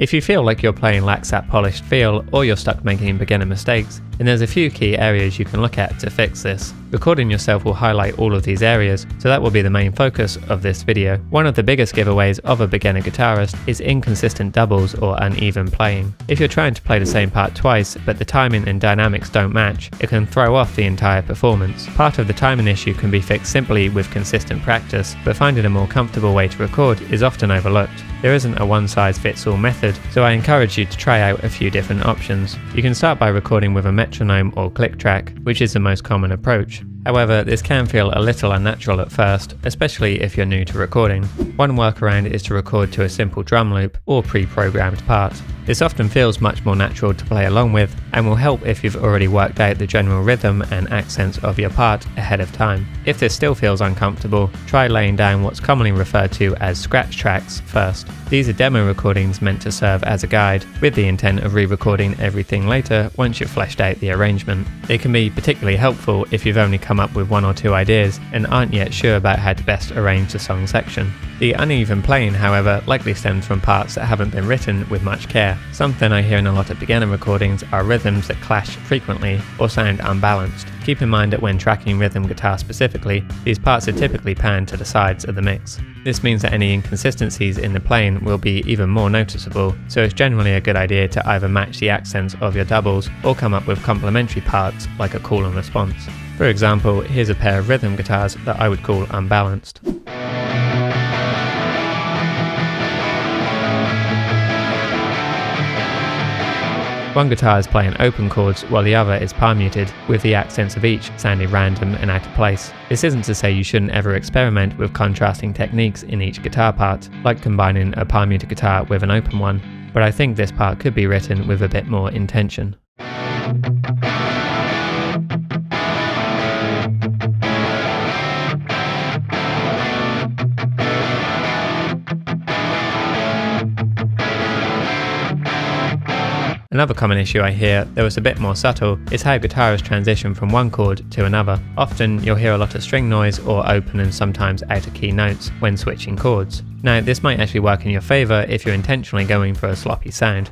If you feel like your playing lacks that polished feel, or you're stuck making beginner mistakes, then there's a few key areas you can look at to fix this. Recording yourself will highlight all of these areas, so that will be the main focus of this video. One of the biggest giveaways of a beginner guitarist is inconsistent doubles or uneven playing. If you're trying to play the same part twice, but the timing and dynamics don't match, it can throw off the entire performance. Part of the timing issue can be fixed simply with consistent practice, but finding a more comfortable way to record is often overlooked. There isn't a one-size-fits-all method, so I encourage you to try out a few different options. You can start by recording with a metronome or click track, which is the most common approach. However, this can feel a little unnatural at first, especially if you're new to recording. One workaround is to record to a simple drum loop or pre-programmed part. This often feels much more natural to play along with, and will help if you've already worked out the general rhythm and accents of your part ahead of time. If this still feels uncomfortable, try laying down what's commonly referred to as scratch tracks first. These are demo recordings meant to serve as a guide, with the intent of re-recording everything later once you've fleshed out the arrangement. They can be particularly helpful if you've only come up with one or two ideas and aren't yet sure about how to best arrange the song section. The uneven playing, however, likely stems from parts that haven't been written with much care. Something I hear in a lot of beginner recordings are rhythms that clash frequently or sound unbalanced. Keep in mind that when tracking rhythm guitar specifically, these parts are typically panned to the sides of the mix. This means that any inconsistencies in the playing will be even more noticeable, so it's generally a good idea to either match the accents of your doubles or come up with complementary parts like a call and response. For example, here's a pair of rhythm guitars that I would call unbalanced. One guitar is playing open chords while the other is palm muted, with the accents of each sounding random and out of place. This isn't to say you shouldn't ever experiment with contrasting techniques in each guitar part, like combining a palm muted guitar with an open one, but I think this part could be written with a bit more intention. Another common issue I hear, though it's a bit more subtle, is how guitarists transition from one chord to another. Often you'll hear a lot of string noise or open and sometimes out of key notes when switching chords. Now this might actually work in your favour if you're intentionally going for a sloppy sound.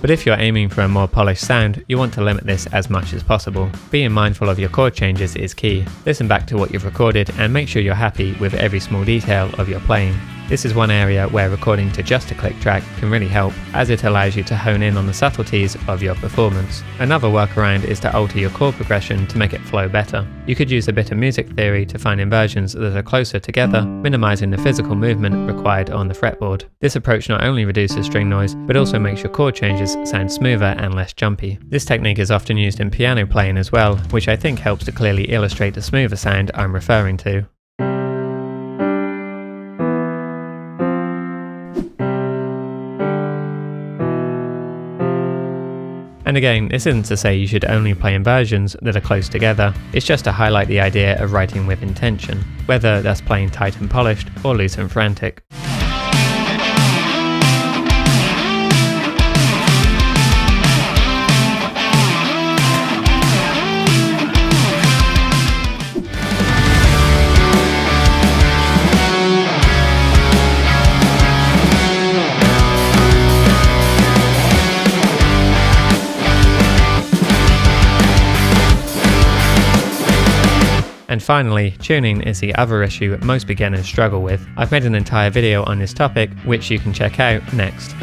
But if you're aiming for a more polished sound, you want to limit this as much as possible. Being mindful of your chord changes is key. Listen back to what you've recorded and make sure you're happy with every small detail of your playing. This is one area where recording to just a click track can really help, as it allows you to hone in on the subtleties of your performance. Another workaround is to alter your chord progression to make it flow better. You could use a bit of music theory to find inversions that are closer together, minimizing the physical movement required on the fretboard. This approach not only reduces string noise, but also makes your chord changes sound smoother and less jumpy. This technique is often used in piano playing as well, which I think helps to clearly illustrate the smoother sound I'm referring to. And again, this isn't to say you should only play inversions that are close together, it's just to highlight the idea of writing with intention, whether that's playing tight and polished or loose and frantic. And finally, tuning is the other issue most beginners struggle with. I've made an entire video on this topic, which you can check out next.